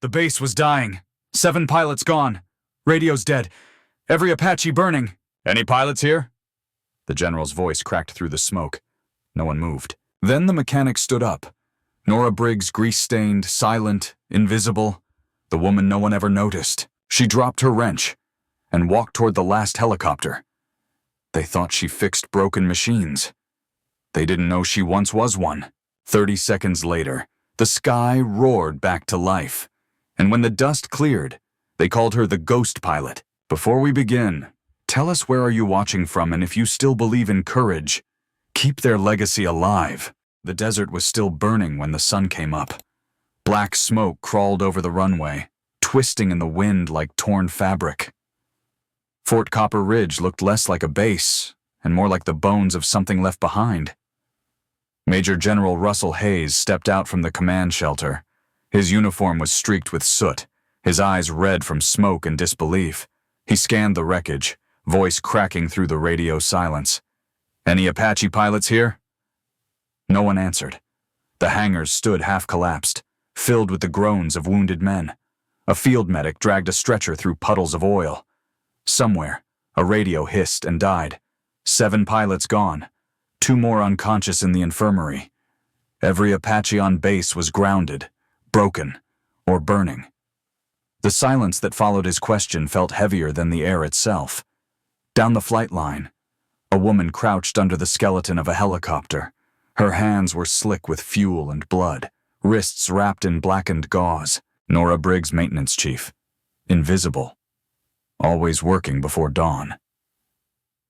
The base was dying. 7 pilots gone. Radio's dead. Every Apache burning. Any pilots here? The general's voice cracked through the smoke. No one moved. Then the mechanic stood up. Nora Briggs, grease-stained, silent, invisible. The woman no one ever noticed. She dropped her wrench and walked toward the last helicopter. They thought she fixed broken machines. They didn't know she once was one. 30 seconds later, the sky roared back to life. And when the dust cleared, they called her the ghost pilot. Before we begin, tell us where are you watching from, and if you still believe in courage, keep their legacy alive. The desert was still burning when the sun came up. Black smoke crawled over the runway, twisting in the wind like torn fabric. Fort Copper Ridge looked less like a base and more like the bones of something left behind. Major General Russell Hayes stepped out from the command shelter. His uniform was streaked with soot, his eyes red from smoke and disbelief. He scanned the wreckage, voice cracking through the radio silence. "Any Apache pilots here?" No one answered. The hangars stood half-collapsed, filled with the groans of wounded men. A field medic dragged a stretcher through puddles of oil. Somewhere, a radio hissed and died. 7 pilots gone. 2 more unconscious in the infirmary. Every Apache on base was grounded, broken, or burning. The silence that followed his question felt heavier than the air itself. Down the flight line, a woman crouched under the skeleton of a helicopter. Her hands were slick with fuel and blood, wrists wrapped in blackened gauze. Nora Briggs, maintenance chief. Invisible. Always working before dawn.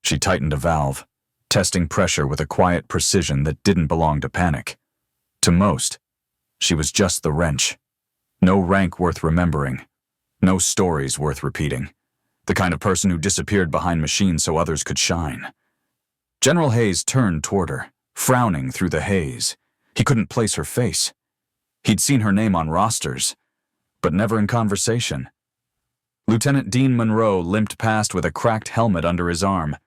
She tightened a valve, testing pressure with a quiet precision that didn't belong to panic. To most, she was just the wrench. No rank worth remembering. No stories worth repeating. The kind of person who disappeared behind machines so others could shine. General Hayes turned toward her, frowning through the haze. He couldn't place her face. He'd seen her name on rosters, but never in conversation. Lieutenant Dean Monroe limped past with a cracked helmet under his arm.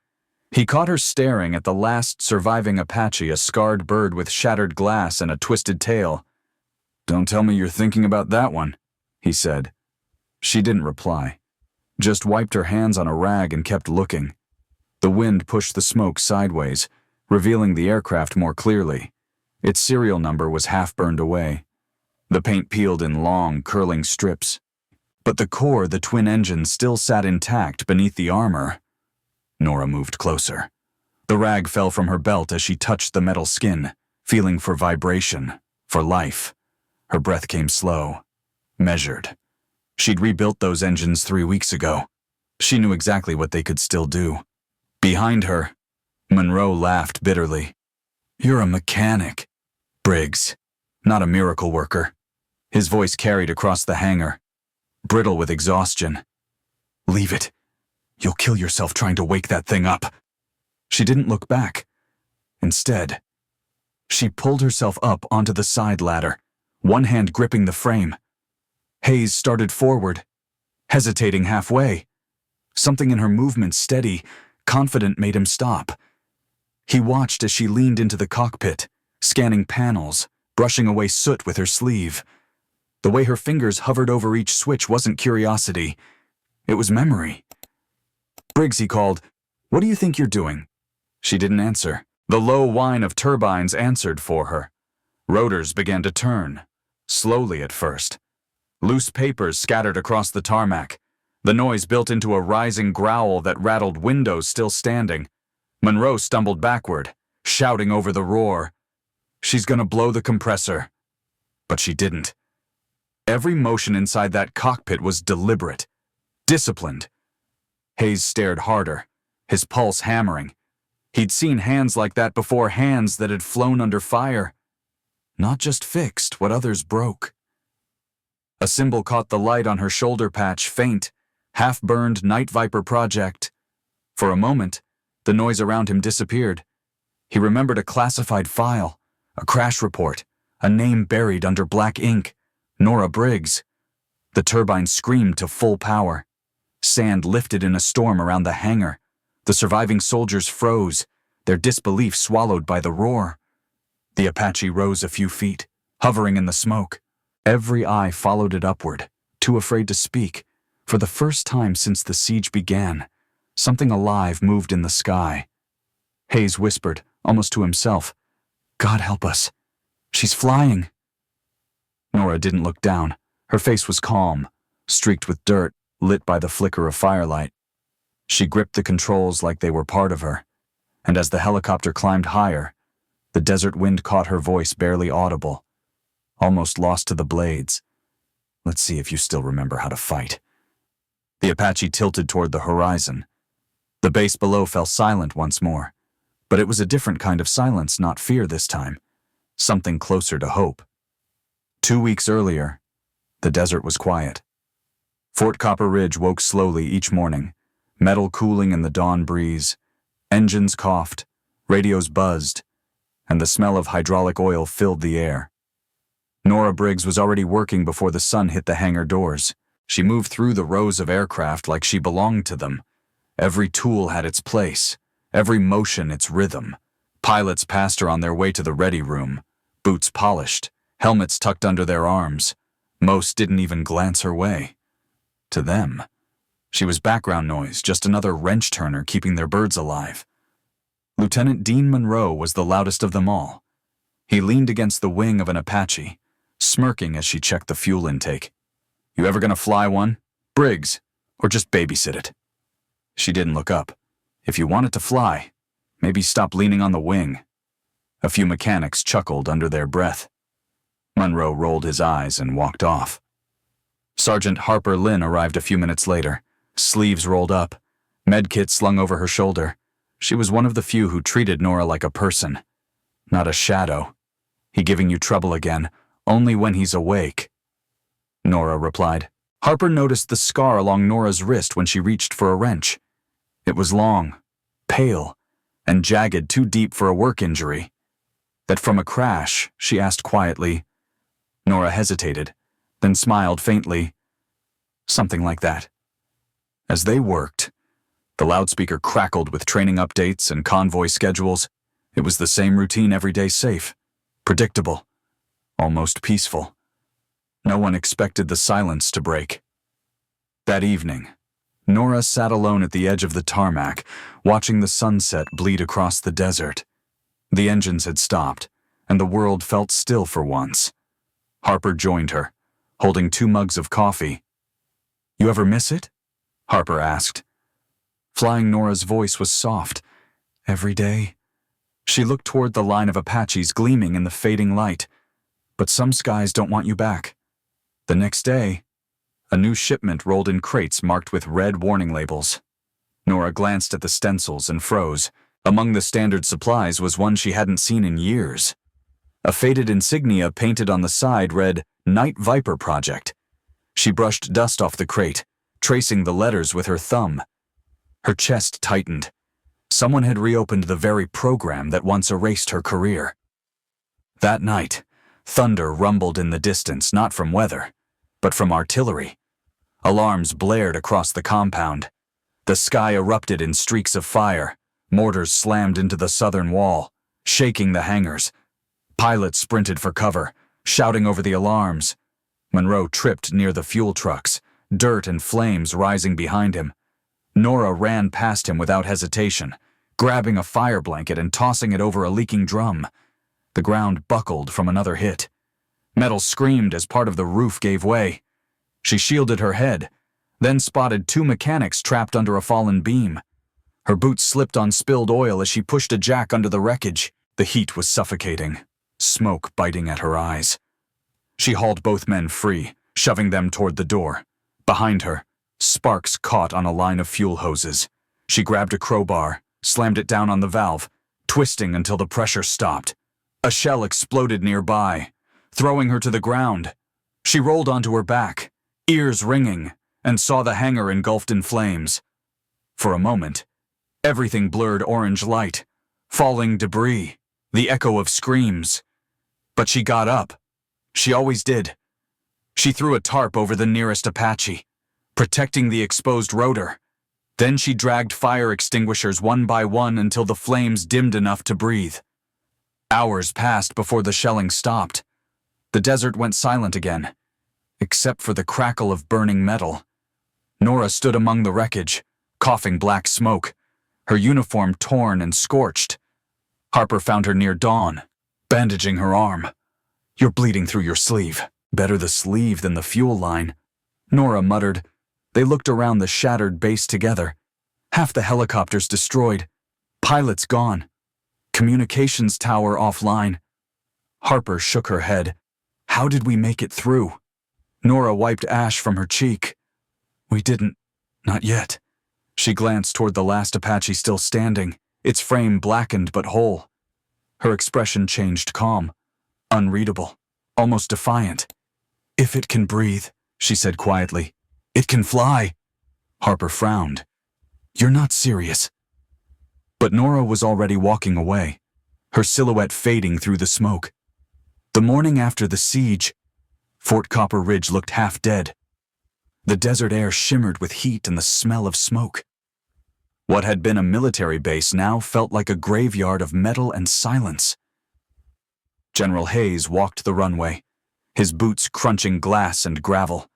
He caught her staring at the last surviving Apache, a scarred bird with shattered glass and a twisted tail. "Don't tell me you're thinking about that one," he said. She didn't reply, just wiped her hands on a rag and kept looking. The wind pushed the smoke sideways, revealing the aircraft more clearly. Its serial number was half burned away. The paint peeled in long, curling strips. But the core, the twin engines, still sat intact beneath the armor. Nora moved closer. The rag fell from her belt as she touched the metal skin, feeling for vibration, for life. Her breath came slow, measured. She'd rebuilt those engines 3 weeks ago. She knew exactly what they could still do. Behind her, Monroe laughed bitterly. "You're a mechanic, Briggs, not a miracle worker." His voice carried across the hangar, brittle with exhaustion. "Leave it. You'll kill yourself trying to wake that thing up." She didn't look back. Instead, she pulled herself up onto the side ladder, one hand gripping the frame. Hayes started forward, hesitating halfway. Something in her movement, steady, confident, made him stop. He watched as she leaned into the cockpit, scanning panels, brushing away soot with her sleeve. The way her fingers hovered over each switch wasn't curiosity. It was memory. "Briggs," he called, "what do you think you're doing?" She didn't answer. The low whine of turbines answered for her. Rotors began to turn, slowly at first. Loose papers scattered across the tarmac. The noise built into a rising growl that rattled windows still standing. Monroe stumbled backward, shouting over the roar. "She's gonna blow the compressor." But she didn't. Every motion inside that cockpit was deliberate, disciplined. Hayes stared harder, his pulse hammering. He'd seen hands like that before, hands that had flown under fire. Not just fixed what others broke. A symbol caught the light on her shoulder patch, faint, half-burned Night Viper project. For a moment, the noise around him disappeared. He remembered a classified file, a crash report, a name buried under black ink. Nora Briggs. The turbine screamed to full power. Sand lifted in a storm around the hangar. The surviving soldiers froze, their disbelief swallowed by the roar. The Apache rose a few feet, hovering in the smoke. Every eye followed it upward, too afraid to speak. For the first time since the siege began, something alive moved in the sky. Hayes whispered, almost to himself, "God help us. She's flying." Nora didn't look down. Her face was calm, streaked with dirt, lit by the flicker of firelight. She gripped the controls like they were part of her, and as the helicopter climbed higher, the desert wind caught her voice barely audible, almost lost to the blades. "Let's see if you still remember how to fight." The Apache tilted toward the horizon. The base below fell silent once more, but it was a different kind of silence, not fear this time, something closer to hope. 2 weeks earlier, the desert was quiet. Fort Copper Ridge woke slowly each morning, metal cooling in the dawn breeze. Engines coughed, radios buzzed, and the smell of hydraulic oil filled the air. Nora Briggs was already working before the sun hit the hangar doors. She moved through the rows of aircraft like she belonged to them. Every tool had its place, every motion its rhythm. Pilots passed her on their way to the ready room, boots polished, helmets tucked under their arms. Most didn't even glance her way. To them, she was background noise, just another wrench turner keeping their birds alive. Lieutenant Dean Monroe was the loudest of them all. He leaned against the wing of an Apache, smirking as she checked the fuel intake. "You ever gonna fly one, Briggs, or just babysit it?" She didn't look up. "If you want it to fly, maybe stop leaning on the wing." A few mechanics chuckled under their breath. Monroe rolled his eyes and walked off. Sergeant Harper Lynn arrived a few minutes later, sleeves rolled up, medkit slung over her shoulder. She was one of the few who treated Nora like a person, not a shadow. "He giving you trouble again, only when he's awake," Nora replied. Harper noticed the scar along Nora's wrist when she reached for a wrench. It was long, pale, and jagged, too deep for a work injury. "That from a crash?" she asked quietly. Nora hesitated, then smiled faintly. "Something like that." As they worked, the loudspeaker crackled with training updates and convoy schedules. It was the same routine every day, safe, predictable, almost peaceful. No one expected the silence to break. That evening, Nora sat alone at the edge of the tarmac, watching the sunset bleed across the desert. The engines had stopped, and the world felt still for once. Harper joined her, holding 2 mugs of coffee. "You ever miss it?" Harper asked. Flying Nora's voice was soft. "Every day." She looked toward the line of Apaches gleaming in the fading light. "But some skies don't want you back." The next day, a new shipment rolled in crates marked with red warning labels. Nora glanced at the stencils and froze. Among the standard supplies was one she hadn't seen in years. A faded insignia painted on the side read, "Night Viper Project." She brushed dust off the crate, tracing the letters with her thumb. Her chest tightened. Someone had reopened the very program that once erased her career. That night, thunder rumbled in the distance, not from weather, but from artillery. Alarms blared across the compound. The sky erupted in streaks of fire. Mortars slammed into the southern wall, shaking the hangars. Pilots sprinted for cover, shouting over the alarms. Monroe tripped near the fuel trucks, dirt and flames rising behind him. Nora ran past him without hesitation, grabbing a fire blanket and tossing it over a leaking drum. The ground buckled from another hit. Metal screamed as part of the roof gave way. She shielded her head, then spotted 2 mechanics trapped under a fallen beam. Her boots slipped on spilled oil as she pushed a jack under the wreckage. The heat was suffocating, smoke biting at her eyes. She hauled both men free, shoving them toward the door. Behind her, sparks caught on a line of fuel hoses. She grabbed a crowbar, slammed it down on the valve, twisting until the pressure stopped. A shell exploded nearby, throwing her to the ground. She rolled onto her back, ears ringing, and saw the hangar engulfed in flames. For a moment, everything blurred orange light, falling debris, the echo of screams. But she got up. She always did. She threw a tarp over the nearest Apache, protecting the exposed rotor. Then she dragged fire extinguishers one by one until the flames dimmed enough to breathe. Hours passed before the shelling stopped. The desert went silent again, except for the crackle of burning metal. Nora stood among the wreckage, coughing black smoke, her uniform torn and scorched. Harper found her near dawn, bandaging her arm. "You're bleeding through your sleeve." "Better the sleeve than the fuel line," Nora muttered. They looked around the shattered base together. Half the helicopters destroyed. Pilots gone. Communications tower offline. Harper shook her head. "How did we make it through?" Nora wiped ash from her cheek. "We didn't. Not yet." She glanced toward the last Apache still standing, its frame blackened but whole. Her expression changed calm, unreadable, almost defiant. "If it can breathe," she said quietly, "it can fly." Harper frowned. "You're not serious." But Nora was already walking away, her silhouette fading through the smoke. The morning after the siege, Fort Copper Ridge looked half dead. The desert air shimmered with heat and the smell of smoke. What had been a military base now felt like a graveyard of metal and silence. General Hayes walked the runway, his boots crunching glass and gravel.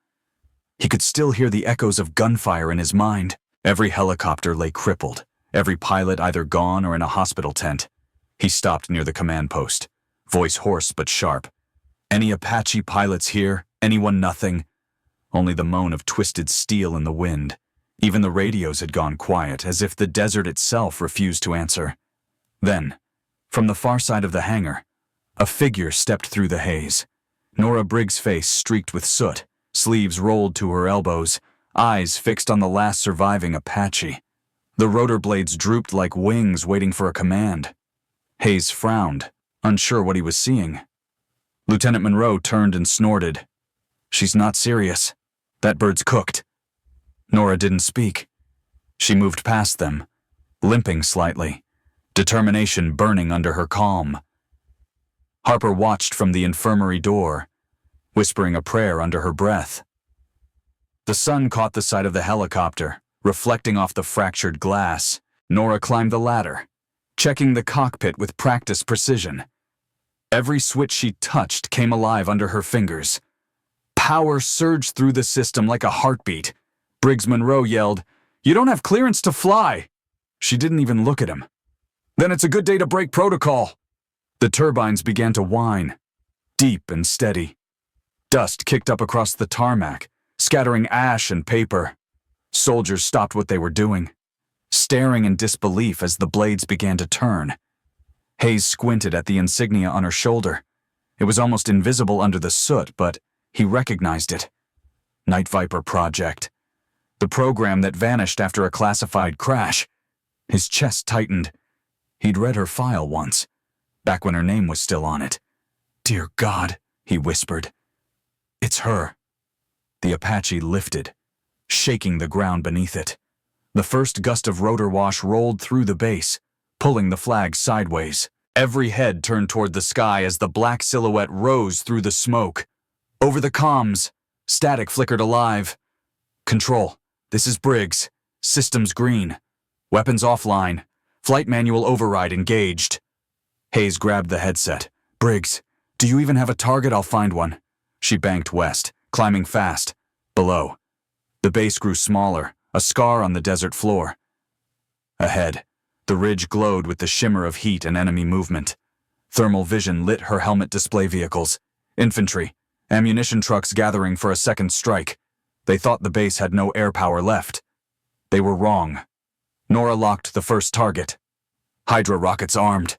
He could still hear the echoes of gunfire in his mind. Every helicopter lay crippled, every pilot either gone or in a hospital tent. He stopped near the command post, voice hoarse but sharp. "Any Apache pilots here? Anyone? Nothing." Only the moan of twisted steel in the wind. Even the radios had gone quiet, as if the desert itself refused to answer. Then, from the far side of the hangar, a figure stepped through the haze. Nora Briggs' face streaked with soot, sleeves rolled to her elbows, eyes fixed on the last surviving Apache. The rotor blades drooped like wings waiting for a command. Hayes frowned, unsure what he was seeing. Lieutenant Monroe turned and snorted. "She's not serious. That bird's cooked." Nora didn't speak. She moved past them, limping slightly, determination burning under her calm. Harper watched from the infirmary door, whispering a prayer under her breath. The sun caught the side of the helicopter, reflecting off the fractured glass. Nora climbed the ladder, checking the cockpit with practiced precision. Every switch she touched came alive under her fingers. Power surged through the system like a heartbeat. Briggs Monroe yelled, "You don't have clearance to fly!" She didn't even look at him. "Then it's a good day to break protocol." The turbines began to whine, deep and steady. Dust kicked up across the tarmac, scattering ash and paper. Soldiers stopped what they were doing, staring in disbelief as the blades began to turn. Hayes squinted at the insignia on her shoulder. It was almost invisible under the soot, but he recognized it. Night Viper Project. The program that vanished after a classified crash. His chest tightened. He'd read her file once, back when her name was still on it. "Dear God," he whispered. "It's her." The Apache lifted, shaking the ground beneath it. The first gust of rotor wash rolled through the base, pulling the flag sideways. Every head turned toward the sky as the black silhouette rose through the smoke. Over the comms, static flickered alive. "Control, this is Briggs. Systems green. Weapons offline. Flight manual override engaged." Hayes grabbed the headset. "Briggs, do you even have a target? I'll find one." She banked west, climbing fast. Below, the base grew smaller, a scar on the desert floor. Ahead, the ridge glowed with the shimmer of heat and enemy movement. Thermal vision lit her helmet display vehicles. Infantry, ammunition trucks gathering for a second strike. They thought the base had no air power left. They were wrong. Nora locked the first target. Hydra rockets armed.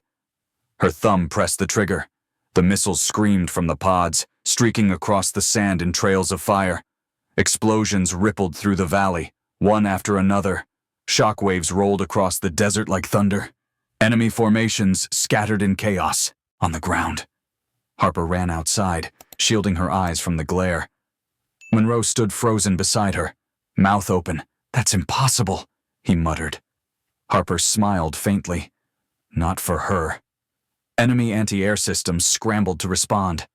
Her thumb pressed the trigger. The missiles screamed from the pods, streaking across the sand in trails of fire. Explosions rippled through the valley, one after another. Shockwaves rolled across the desert like thunder. Enemy formations scattered in chaos on the ground. Harper ran outside, shielding her eyes from the glare. Monroe stood frozen beside her, mouth open. "That's impossible," he muttered. Harper smiled faintly. Not for her. Enemy anti-air systems scrambled to respond.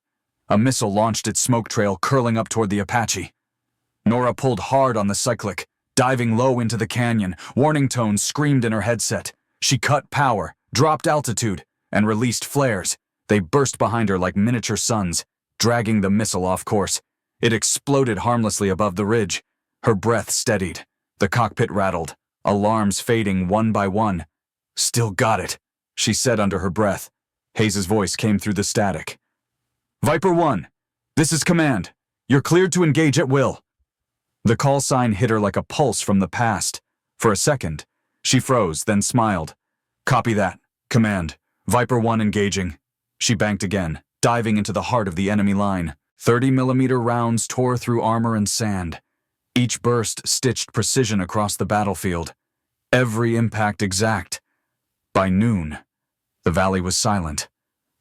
A missile launched its smoke trail curling up toward the Apache. Nora pulled hard on the cyclic, diving low into the canyon. Warning tones screamed in her headset. She cut power, dropped altitude, and released flares. They burst behind her like miniature suns, dragging the missile off course. It exploded harmlessly above the ridge. Her breath steadied. The cockpit rattled, alarms fading one by one. "Still got it," she said under her breath. Hayes' voice came through the static. "Viper 1, this is command. You're cleared to engage at will." The call sign hit her like a pulse from the past. For a second, she froze, then smiled. "Copy that. Command. Viper 1 engaging." She banked again, diving into the heart of the enemy line. 30mm rounds tore through armor and sand. Each burst stitched precision across the battlefield. Every impact exact. By noon, the valley was silent.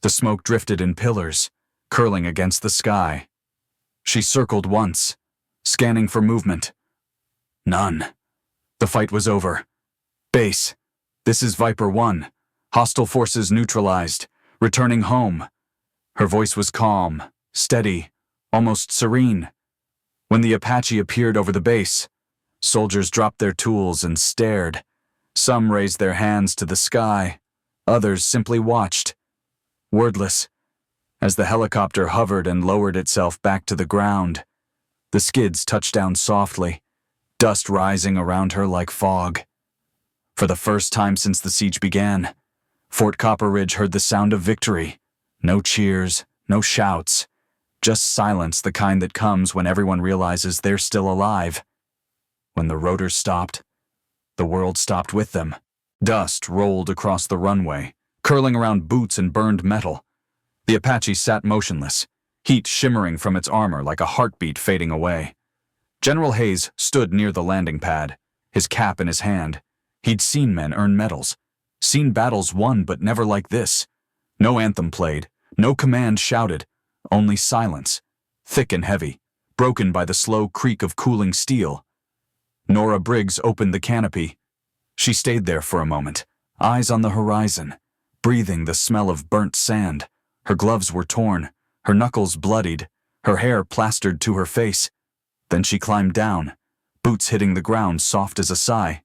The smoke drifted in pillars, curling against the sky. She circled once, scanning for movement. None. The fight was over. "Base, this is Viper 1. Hostile forces neutralized. Returning home." Her voice was calm, steady, almost serene. When the Apache appeared over the base, soldiers dropped their tools and stared. Some raised their hands to the sky. Others simply watched, wordless, as the helicopter hovered and lowered itself back to the ground. The skids touched down softly, dust rising around her like fog. For the first time since the siege began, Fort Copper Ridge heard the sound of victory. No cheers, no shouts, just silence, the kind that comes when everyone realizes they're still alive. When the rotors stopped, the world stopped with them. Dust rolled across the runway, curling around boots and burned metal. The Apache sat motionless, heat shimmering from its armor like a heartbeat fading away. General Hayes stood near the landing pad, his cap in his hand. He'd seen men earn medals, seen battles won, but never like this. No anthem played, no command shouted, only silence, thick and heavy, broken by the slow creak of cooling steel. Nora Briggs opened the canopy. She stayed there for a moment, eyes on the horizon, breathing the smell of burnt sand. Her gloves were torn, her knuckles bloodied, her hair plastered to her face. Then she climbed down, boots hitting the ground soft as a sigh.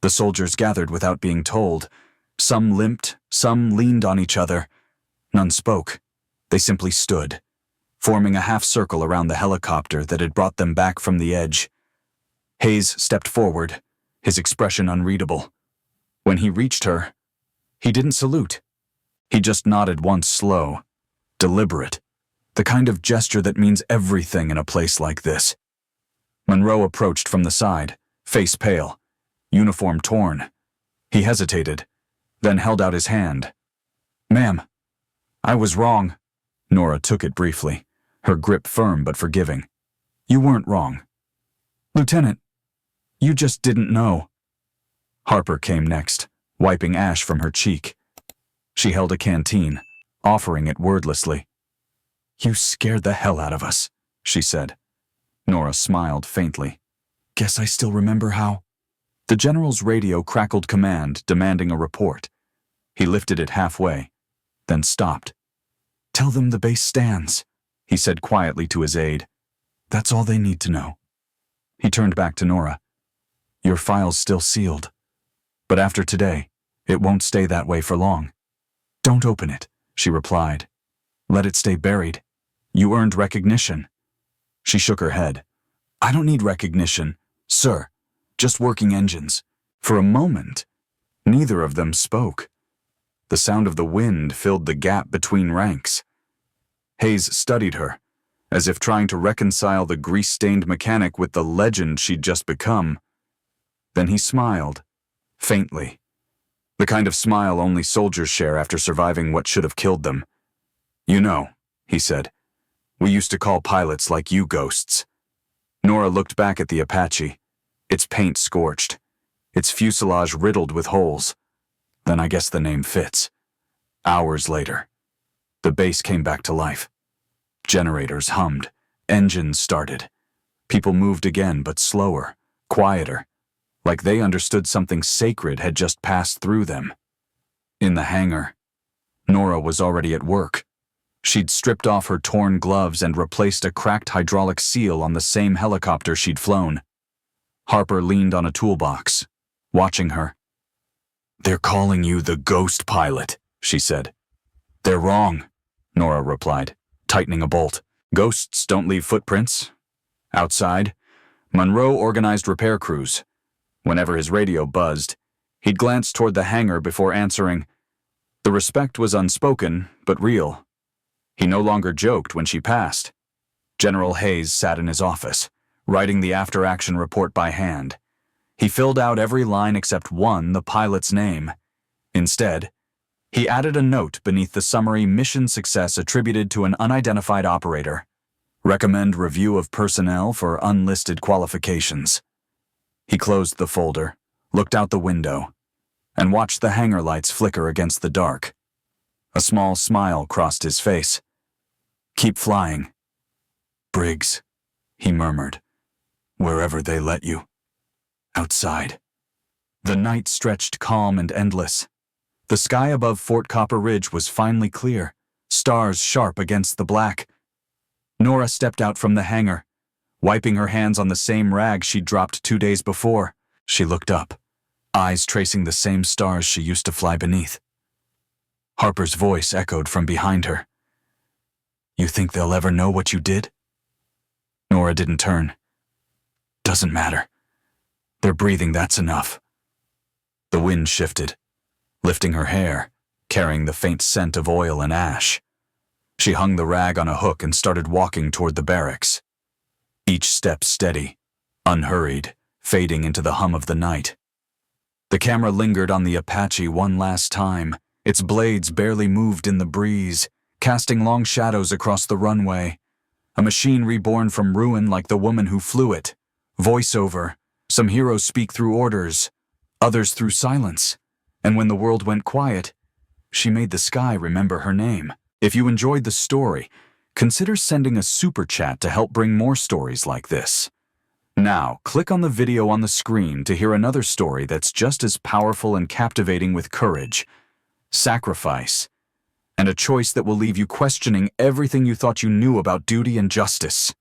The soldiers gathered without being told. Some limped, some leaned on each other. None spoke. They simply stood, forming a half circle around the helicopter that had brought them back from the edge. Hayes stepped forward, his expression unreadable. When he reached her, he didn't salute. He just nodded once, slow, deliberate, the kind of gesture that means everything in a place like this. Monroe approached from the side, face pale, uniform torn. He hesitated, then held out his hand. "Ma'am, I was wrong." Nora took it briefly, her grip firm but forgiving. "You weren't wrong. Lieutenant, you just didn't know." Harper came next, wiping ash from her cheek. She held a canteen, offering it wordlessly. "You scared the hell out of us," she said. Nora smiled faintly. "Guess I still remember how." The general's radio crackled command, demanding a report. He lifted it halfway, then stopped. "Tell them the base stands," he said quietly to his aide. "That's all they need to know." He turned back to Nora. "Your file's still sealed. But after today, it won't stay that way for long." "Don't open it," she replied. "Let it stay buried. You earned recognition." She shook her head. "I don't need recognition, sir. Just working engines." For a moment, neither of them spoke. The sound of the wind filled the gap between ranks. Hayes studied her, as if trying to reconcile the grease-stained mechanic with the legend she'd just become. Then he smiled, faintly. The kind of smile only soldiers share after surviving what should have killed them. "You know," he said, "we used to call pilots like you ghosts." Nora looked back at the Apache, its paint scorched, its fuselage riddled with holes. Then I guess the name fits. Hours later, the base came back to life. Generators hummed, engines started. People moved again, but slower, quieter, like they understood something sacred had just passed through them. In the hangar, Nora was already at work. She'd stripped off her torn gloves and replaced a cracked hydraulic seal on the same helicopter she'd flown. Harper leaned on a toolbox, watching her. "They're calling you the ghost pilot," she said. "They're wrong," Nora replied, tightening a bolt. Ghosts don't leave footprints. Outside, Monroe organized repair crews. Whenever his radio buzzed, he'd glance toward the hangar before answering. The respect was unspoken, but real. He no longer joked when she passed. General Hayes sat in his office, writing the after-action report by hand. He filled out every line except one, the pilot's name. Instead, he added a note beneath the summary mission success attributed to an unidentified operator. Recommend review of personnel for unlisted qualifications. He closed the folder, looked out the window, and watched the hangar lights flicker against the dark. A small smile crossed his face. Keep flying. Briggs, he murmured, wherever they let you. Outside. The night stretched calm and endless. The sky above Fort Copper Ridge was finally clear, stars sharp against the black. Nora stepped out from the hangar, wiping her hands on the same rag she'd dropped 2 days before. She looked up, eyes tracing the same stars she used to fly beneath. Harper's voice echoed from behind her. You think they'll ever know what you did? Nora didn't turn. Doesn't matter. They're breathing, that's enough. The wind shifted, lifting her hair, carrying the faint scent of oil and ash. She hung the rag on a hook and started walking toward the barracks. Each step steady, unhurried, fading into the hum of the night. The camera lingered on the Apache one last time. Its blades barely moved in the breeze, casting long shadows across the runway. A machine reborn from ruin like the woman who flew it. Voiceover. Some heroes speak through orders, others through silence. And when the world went quiet, she made the sky remember her name. If you enjoyed the story, consider sending a super chat to help bring more stories like this. Now, click on the video on the screen to hear another story that's just as powerful and captivating, with courage, sacrifice, and a choice that will leave you questioning everything you thought you knew about duty and justice.